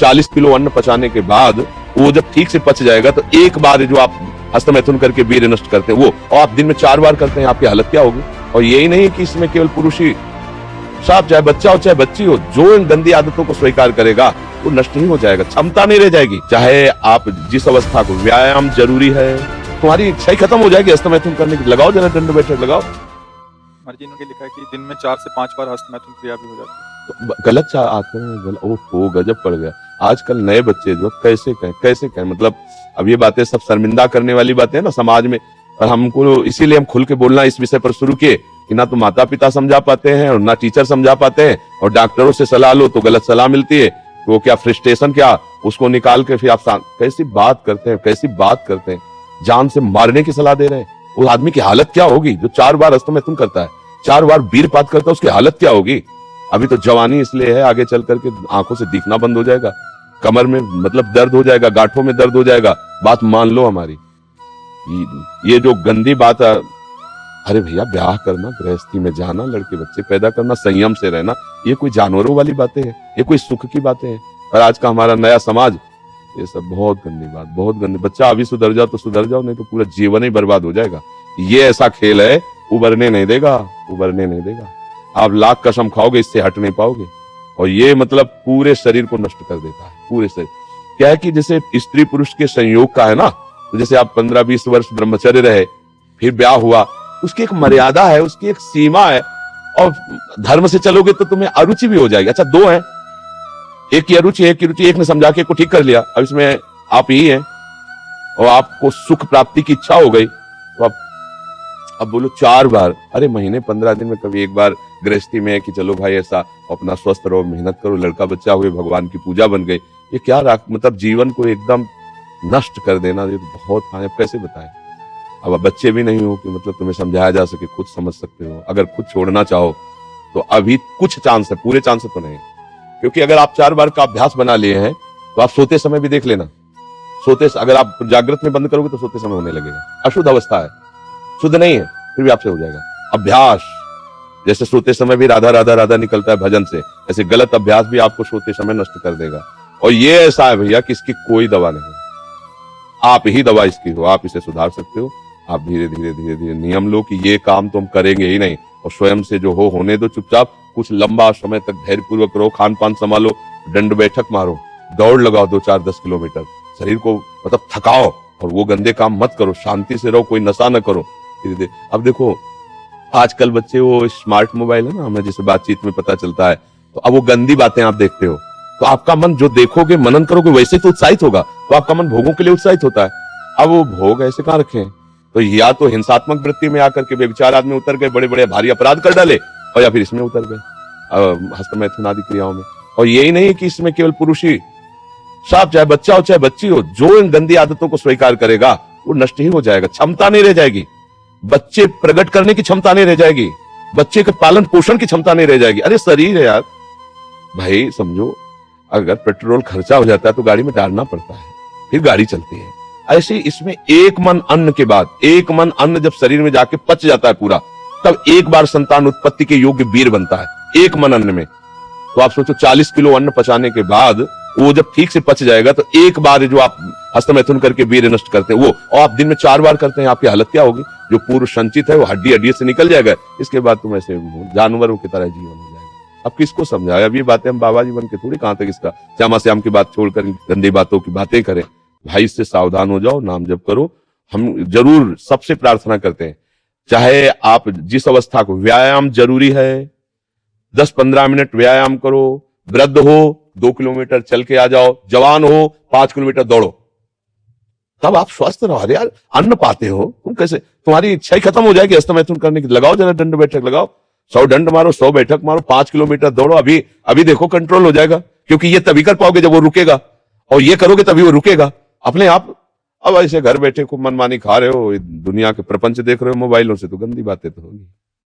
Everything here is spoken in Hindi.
40 किलो अन्न पचाने के बाद वो जब ठीक से पच जाएगा तो एक बार जो आप हस्तमैथुन करके वीर्य नष्ट करते हैं वो, और आप दिन में 4 बार करते हैं, आपकी हालत क्या होगी। और यही नहीं कि इसमें केवल पुरुष ही, साफ चाहे बच्चा हो चाहे बच्ची हो, जो इन गंदी आदतों को स्वीकार करेगा वो नष्ट ही हो जाएगा, क्षमता नहीं रह जाएगी। चाहे आप जिस अवस्था को, व्यायाम जरूरी है, तुम्हारी इच्छा ही खत्म हो जाएगी हस्तमैथुन करने की। लगाओ जरा दंड बैठक लगाओ। मर्जी ने लिखा है कि दिन में 4 से 5 बार हस्तमैथुन क्रिया भी हो जाती है। तो गलत आते हैं, ओहो गजब पड़ गया। आजकल नए बच्चे जो कैसे कहें, मतलब अब ये बातें सब शर्मिंदा करने वाली बातें हैं ना समाज में, पर हमको इसीलिए हम खुल के बोलना इस विषय पर शुरू किए कि ना तो माता पिता समझा पाते हैं और ना टीचर समझा पाते हैं, और डॉक्टरों से सलाह लो तो गलत सलाह मिलती है। तो क्या फ्रस्ट्रेशन, क्या उसको निकाल के फिर आप कैसी बात करते हैं, जान से मारने की सलाह दे रहे हैं। उस आदमी की हालत क्या होगी जो 4 बार हस्तमैथुन करता है, 4 बार वीरपात करता है, उसकी हालत क्या होगी। अभी तो जवानी इसलिए है, आगे चल करके आंखों से दिखना बंद हो जाएगा, कमर में मतलब दर्द हो जाएगा, गांठों में दर्द हो जाएगा। बात मान लो हमारी, ये जो गंदी बात है, अरे भैया ब्याह करना, गृहस्थी में जाना, लड़के बच्चे पैदा करना, संयम से रहना, ये कोई जानवरों वाली बातें हैं, ये कोई सुख की बातें हैं। पर आज का हमारा नया समाज, ये सब बहुत गंदी बात, बहुत गंदी। बच्चा अभी सुधर जाओ तो सुधर जाओ, नहीं तो पूरा जीवन ही बर्बाद हो जाएगा। ये ऐसा खेल है, उबरने नहीं देगा। आप लाख कसम खाओगे, इससे हट नहीं पाओगे। और ये मतलब पूरे शरीर को नष्ट कर देता है, पूरे शरीर। क्या है कि जैसे स्त्री पुरुष के संयोग का है ना, तो जैसे आप 15-20 वर्ष ब्रह्मचर्य रहे, फिर ब्याह हुआ, उसकी एक मर्यादा है, उसकी एक सीमा है, और धर्म से चलोगे तो तुम्हें अरुचि भी हो जाएगी। अच्छा 2 हैं, एक की अरुचि, एक ने समझा के एक को ठीक कर लिया, अब इसमें आप ही हैं और आपको सुख प्राप्ति की इच्छा हो गई, तो अब बोलो 4 बार, अरे महीने 15 दिन में कभी एक बार गृहस्थी में है कि चलो भाई ऐसा अपना स्वस्थ रहो, मेहनत करो, लड़का बच्चा हुए, भगवान की पूजा बन गई। ये क्या मतलब जीवन को एकदम नष्ट कर देना, ये तो बहुत हानि। कैसे बताएं। अब बच्चे भी नहीं हो कि मतलब तुम्हें समझाया जा सके, खुद समझ सकते हो। अगर खुद छोड़ना चाहो तो अभी कुछ चांस है, पूरे चांस तो नहीं, क्योंकि अगर आप 4 बार का अभ्यास बना लिए हैं तो आप सोते समय भी देख लेना, अगर आप जागृत में बंद करोगे तो सोते समय होने लगेगा। अशुद्ध अवस्था है, शुद्ध नहीं है, फिर भी आपसे हो जाएगा। अभ्यास, जैसे सोते समय भी राधा राधा राधा निकलता है भजन से, ऐसे गलत अभ्यास भी आपको सोते समय नष्ट कर देगा। और ये ऐसा है भैया कि इसकी कोई दवा नहीं, आप ही दवा इसकी हो। आप इसे सुधार सकते हो। आप धीरे धीरे नियम लो कि ये काम तो हम करेंगे ही नहीं, और स्वयं से जो होने दो चुपचाप। कुछ लंबा समय तक धैर्यपूर्वक रहो, खान पान संभालो, दंड बैठक मारो, दौड़ लगाओ 2-4-10 किलोमीटर, शरीर को मतलब थकाओ, और वो गंदे काम मत करो, शांति से रहो, कोई नशा न करो। धीरे। अब देखो आजकल बच्चे, वो स्मार्ट मोबाइल है ना, हमें जैसे बातचीत में पता चलता है, तो अब वो गंदी बातें आप देखते हो, तो आपका मन जो देखोगे, मनन करोगे, वैसे तो उत्साहित होगा, तो आपका मन भोगों के लिए उत्साहित होता है। अब वो भोग ऐसे कहाँ रखे हैं, तो या तो हिंसात्मक वृत्ति में आकर के बेविचार आदमी उतर गए, बड़े बड़े भारी अपराध कर डाले, और या फिर इसमें उतर गए हस्तमैथुन आदि क्रियाओं में। और यही नहीं कि इसमें केवल पुरुष ही, साफ चाहे बच्चा हो चाहे बच्ची हो, जो इन गंदी आदतों को स्वीकार करेगा वो नष्ट ही हो जाएगा, क्षमता नहीं रह जाएगी। बच्चे प्रकट करने की क्षमता नहीं रह जाएगी, बच्चे के पालन पोषण की क्षमता नहीं रह जाएगी। अरे शरीर है यार भाई, समझो अगर पेट्रोल खर्चा हो जाता है तो गाड़ी में डालना पड़ता है, फिर गाड़ी चलती है। ऐसे इसमें एक मन अन्न के बाद, एक मन अन्न जब शरीर में जाके पच जाता है पूरा, तब एक बार संतान उत्पत्ति के योग्य वीर बनता है, एक मन अन्न में। तो आप सोचो 40 किलो अन्न पचाने के बाद वो जब ठीक से पच जाएगा तो एक बार जो आप हस्तमैथुन करके वीर्य नष्ट करते हैं वो, और आप दिन में 4 बार करते हैं, आपकी हालत क्या होगी। जो पूर्व संचित है वो हड्डी से निकल जाएगा, इसके बाद तुम ऐसे जानवरों की तरह जीवन हो जाएगा। अब किसको समझाए, अब ये बातें हम बाबा जी बन के थोड़ी कहां तक इसका श्यामा श्याम की बात छोड़कर गंदी बातों की बातें करें। भाई इससे सावधान हो जाओ, नाम जप करो। हम जरूर सबसे प्रार्थना करते हैं, चाहे आप जिस अवस्था को, व्यायाम जरूरी है, 10-15 मिनट व्यायाम करो, वृद्ध हो 2 किलोमीटर चल के आ जाओ, जवान हो 5 किलोमीटर दौड़ो, तब आप स्वस्थ रहो। अरे यार अन्न पाते हो तुम, कैसे तुम्हारी इच्छा ही खत्म हो जाएगी हस्तमैथुन करने की। लगाओ जरा दंड बैठक लगाओ, 100 दंड मारो, 100 बैठक मारो, 5 किलोमीटर दौड़ो। अभी देखो कंट्रोल हो जाएगा, क्योंकि ये तभी कर पाओगे जब वो रुकेगा, और ये करोगे तभी वो रुकेगा अपने आप। अब ऐसे घर बैठे खूब मनमानी खा रहे हो, दुनिया के प्रपंच देख रहे हो मोबाइलों से, तो गंदी बातें तो होगी।